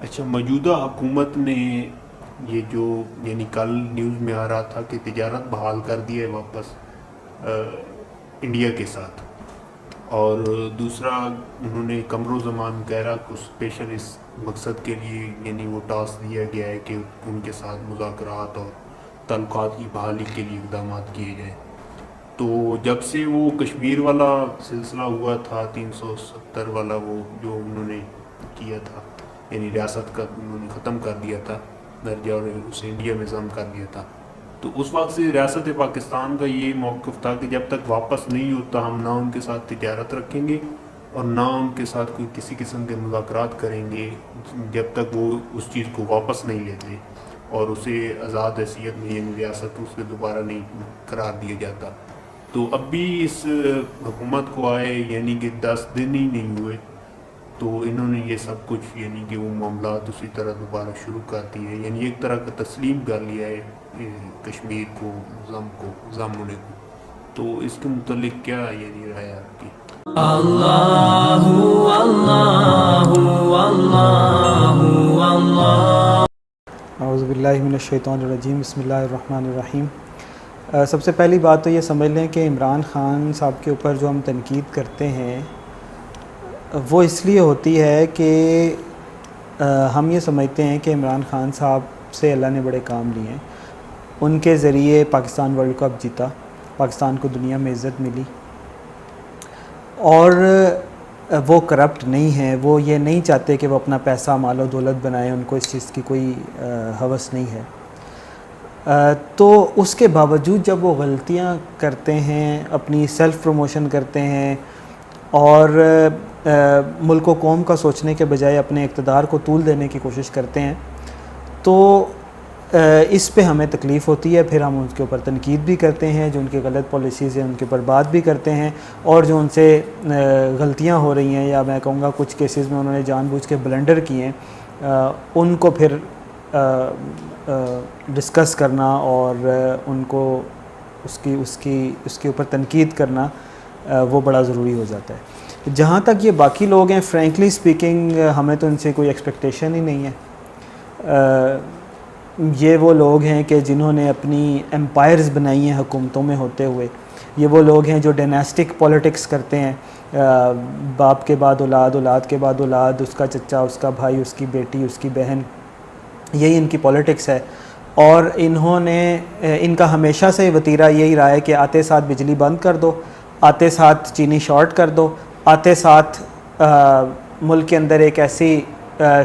اچھا، موجودہ حکومت نے یہ جو یعنی کل نیوز میں آ رہا تھا کہ تجارت بحال کر دی ہے واپس انڈیا کے ساتھ، اور دوسرا انہوں نے قمر و زمان گہرا کو اسپیشل اس مقصد کے لیے یعنی وہ ٹاسک دیا گیا ہے کہ ان کے ساتھ مذاکرات اور تعلقات کی بحالی کے لیے اقدامات کیے جائیں۔ تو جب سے وہ کشمیر والا سلسلہ ہوا تھا 370 والا، وہ جو انہوں نے کیا تھا یعنی ریاست کا انہوں نے ختم کر دیا تھا درجہ اور اسے انڈیا میں ضم کر دیا تھا، تو اس وقت سے ریاست پاکستان کا یہ موقف تھا کہ جب تک واپس نہیں ہوتا ہم نہ ان کے ساتھ تجارت رکھیں گے اور نہ ان کے ساتھ کوئی کسی قسم کے مذاکرات کریں گے جب تک وہ اس چیز کو واپس نہیں لیتے اور اسے آزاد حیثیت میں یعنی ریاست اس سے دوبارہ نہیں قرار دیا جاتا۔ تو اب بھی اس حکومت کو آئے یعنی کہ 10 دن ہی نہیں ہوئے تو انہوں نے یہ سب کچھ یعنی کہ وہ معاملات اسی طرح دوبارہ شروع کر دیے، یعنی ایک طرح کا تسلیم کر لیا ہے کشمیر کو ضم ہونے کو۔ تو اس کے متعلق کیا یعنی رائے آپ کی؟ اللہ اللہ اللہ اللہ۔ اعوذ باللہ من الشیطان الرجیم، بسم اللہ الرحمن الرحیم۔ سب سے پہلی بات تو یہ سمجھ لیں کہ عمران خان صاحب کے اوپر جو ہم تنقید کرتے ہیں وہ اس لیے ہوتی ہے کہ ہم یہ سمجھتے ہیں کہ عمران خان صاحب سے اللہ نے بڑے کام لیے ہیں، ان کے ذریعے پاکستان ورلڈ کپ جیتا، پاکستان کو دنیا میں عزت ملی، اور وہ کرپٹ نہیں ہیں، وہ یہ نہیں چاہتے کہ وہ اپنا پیسہ مال و دولت بنائیں، ان کو اس چیز کی کوئی ہوس نہیں ہے۔ تو اس کے باوجود جب وہ غلطیاں کرتے ہیں، اپنی سیلف پروموشن کرتے ہیں اور ملک و قوم کا سوچنے کے بجائے اپنے اقتدار کو طول دینے کی کوشش کرتے ہیں، تو اس پہ ہمیں تکلیف ہوتی ہے۔ پھر ہم ان کے اوپر تنقید بھی کرتے ہیں، جو ان کی غلط پالیسیز ہیں ان کے اوپر بات بھی کرتے ہیں، اور جو ان سے غلطیاں ہو رہی ہیں یا میں کہوں گا کچھ کیسز میں انہوں نے جان بوجھ کے بلنڈر کیے ہیں ان کو پھر ڈسکس کرنا اور ان کو اس کے اوپر تنقید کرنا وہ بڑا ضروری ہو جاتا ہے۔ جہاں تک یہ باقی لوگ ہیں، فرینکلی اسپیکنگ ہمیں تو ان سے کوئی ایکسپیکٹیشن ہی نہیں ہے۔ یہ وہ لوگ ہیں کہ جنہوں نے اپنی امپائرز بنائی ہیں حکومتوں میں ہوتے ہوئے، یہ وہ لوگ ہیں جو ڈائناسٹک پولیٹکس کرتے ہیں، باپ کے بعد اولاد، اولاد کے بعد اولاد، اس کا چچا، اس کا بھائی، اس کی بیٹی، اس کی بہن، یہی ان کی پولیٹکس ہے۔ اور انہوں نے ان کا ہمیشہ سے وتیرہ یہی رہا ہے کہ آتے ساتھ بجلی بند کر دو، آتے ساتھ چینی شارٹ کر دو، آتے ساتھ ملک کے اندر ایک ایسی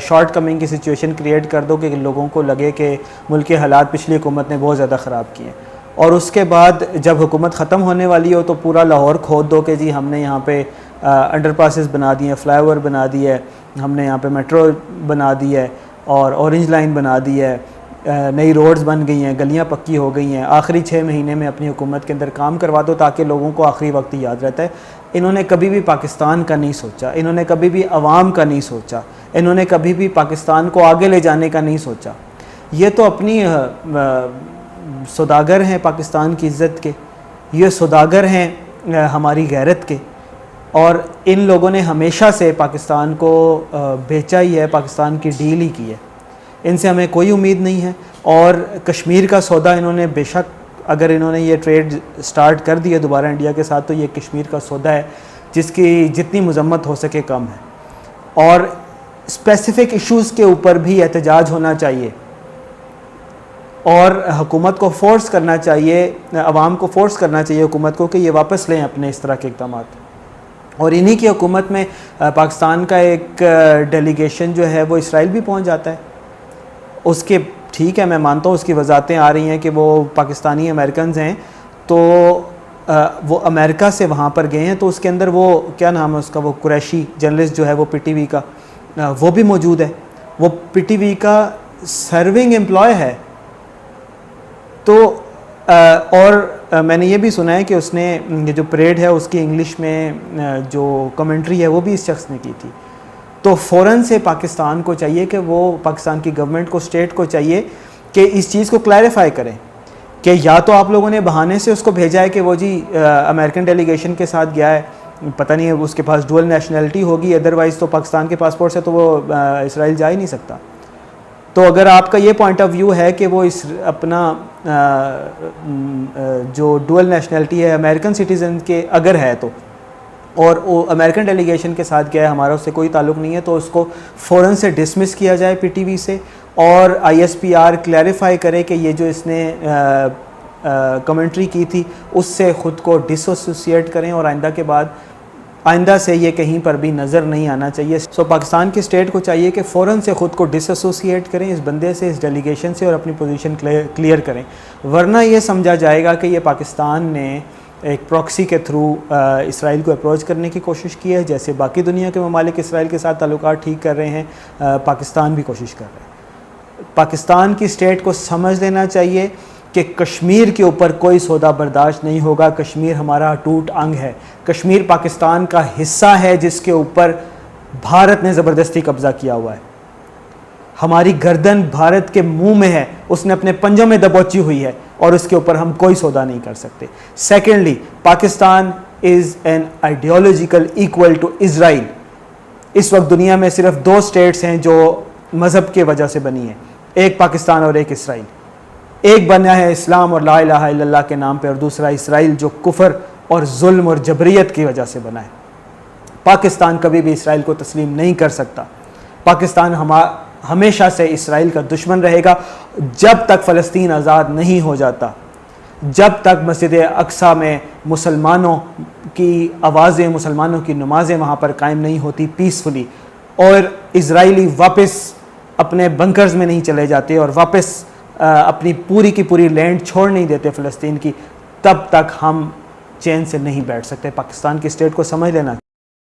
شارٹ کمنگ کی سچویشن کریٹ کر دو کہ لوگوں کو لگے کہ ملک کے حالات پچھلی حکومت نے بہت زیادہ خراب کیے ہیں، اور اس کے بعد جب حکومت ختم ہونے والی ہو تو پورا لاہور کھود دو کہ جی ہم نے یہاں پہ انڈر پاسز بنا دی ہیں، فلائی اوور بنا دی ہے، ہم نے یہاں پہ میٹرو بنا دی ہے اور اورنج لائن بنا دی ہے، نئی روڈز بن گئی ہیں، گلیاں پکی ہو گئی ہیں، آخری 6 مہینے میں اپنی حکومت کے اندر کام کروا دو تاکہ لوگوں کو آخری وقت یاد رہتا ہے۔ انہوں نے کبھی بھی پاکستان کا نہیں سوچا، انہوں نے کبھی بھی عوام کا نہیں سوچا، انہوں نے کبھی بھی پاکستان کو آگے لے جانے کا نہیں سوچا۔ یہ تو اپنی سوداگر ہیں پاکستان کی عزت کے، یہ سوداگر ہیں ہماری غیرت کے، اور ان لوگوں نے ہمیشہ سے پاکستان کو بیچا ہی ہے، پاکستان کی ڈیل ہی کی ہے، ان سے ہمیں کوئی امید نہیں ہے۔ اور کشمیر کا سودا انہوں نے بے شک، اگر انہوں نے یہ ٹریڈ سٹارٹ کر دی ہے دوبارہ انڈیا کے ساتھ، تو یہ کشمیر کا سودا ہے جس کی جتنی مذمت ہو سکے کم ہے، اور اسپیسیفک ایشوز کے اوپر بھی احتجاج ہونا چاہیے اور حکومت کو فورس کرنا چاہیے، عوام کو فورس کرنا چاہیے حکومت کو کہ یہ واپس لیں اپنے اس طرح کے اقدامات۔ اور انہی کی حکومت میں پاکستان کا ایک ڈیلیگیشن جو ہے وہ اسرائیل بھی پہنچ جاتا ہے۔ اس کے ٹھیک ہے، میں مانتا ہوں اس کی وضاحتیں آ رہی ہیں کہ وہ پاکستانی امریکنز ہیں، تو وہ امریکہ سے وہاں پر گئے ہیں، تو اس کے اندر وہ کیا نام ہے اس کا، وہ قریشی جرنلسٹ جو ہے وہ پی ٹی وی کا، وہ بھی موجود ہے، وہ پی ٹی وی کا سرونگ امپلائی ہے۔ تو اور میں نے یہ بھی سنا ہے کہ اس نے یہ جو پریڈ ہے اس کی انگلش میں جو کمنٹری ہے وہ بھی اس شخص نے کی تھی۔ تو فوراً سے پاکستان کو چاہیے کہ وہ پاکستان کی گورنمنٹ کو، اسٹیٹ کو چاہیے کہ اس چیز کو کلیریفائی کریں کہ یا تو آپ لوگوں نے بہانے سے اس کو بھیجا ہے کہ وہ جی امریکن ڈیلیگیشن کے ساتھ گیا ہے پتہ نہیں ہے اس کے پاس ڈول نیشنلٹی ہوگی، ادروائز تو پاکستان کے پاسپورٹ سے تو وہ اسرائیل جا ہی نہیں سکتا. تو اگر آپ کا یہ پوائنٹ آف ویو ہے کہ وہ اپنا جو ڈول نیشنلٹی ہے امریکن سٹیزن کے اگر ہے تو، اور وہ امریکن ڈیلیگیشن کے ساتھ گیا ہے، ہمارا اس سے کوئی تعلق نہیں ہے، تو اس کو فوراً سے ڈسمس کیا جائے پی ٹی وی سے، اور I S P R clarify کرے کہ یہ جو اس نے کمنٹری کی تھی اس سے خود کو ڈس ایسوسیٹ کریں، اور آئندہ سے یہ کہیں پر بھی نظر نہیں آنا چاہیے. سو پاکستان کی اسٹیٹ کو چاہیے کہ فوراً سے خود کو ڈس ایسوسیٹ کریں اس بندے سے، اس ڈیلیگیشن سے، اور اپنی پوزیشن کلیئر کریں، ورنہ یہ سمجھا جائے گا کہ یہ پاکستان نے ایک پراکسی کے تھرو اسرائیل کو اپروچ کرنے کی کوشش کی ہے، جیسے باقی دنیا کے ممالک اسرائیل کے ساتھ تعلقات ٹھیک کر رہے ہیں، پاکستان بھی کوشش کر رہے ہیں. پاکستان کی اسٹیٹ کو سمجھ لینا چاہیے کہ کشمیر کے اوپر کوئی سودا برداشت نہیں ہوگا. کشمیر ہمارا اٹوٹ انگ ہے، کشمیر پاکستان کا حصہ ہے جس کے اوپر بھارت نے زبردستی قبضہ کیا ہوا ہے. ہماری گردن بھارت کے منہ میں ہے، اس نے اپنے پنجوں میں دبوچی ہوئی ہے، اور اس کے اوپر ہم کوئی سودا نہیں کر سکتے. Secondly, Pakistan is an ideological equal to Israel. اس وقت دنیا میں صرف 2 اسٹیٹس ہیں جو مذہب کی وجہ سے بنی ہیں، ایک پاکستان اور ایک اسرائیل. ایک بنا ہے اسلام اور لا الہ الا اللہ کے نام پہ، اور دوسرا اسرائیل جو کفر اور ظلم اور جبریت کی وجہ سے بنا ہے. پاکستان کبھی بھی اسرائیل کو تسلیم نہیں کر سکتا. پاکستان ہمیشہ سے اسرائیل کا دشمن رہے گا جب تک فلسطین آزاد نہیں ہو جاتا، جب تک مسجد اقصیٰ میں مسلمانوں کی آوازیں، مسلمانوں کی نمازیں وہاں پر قائم نہیں ہوتی پیسفلی، اور اسرائیلی واپس اپنے بنکرز میں نہیں چلے جاتے اور واپس اپنی پوری کی پوری لینڈ چھوڑ نہیں دیتے فلسطین کی، تب تک ہم چین سے نہیں بیٹھ سکتے. پاکستان کی اسٹیٹ کو سمجھ لینا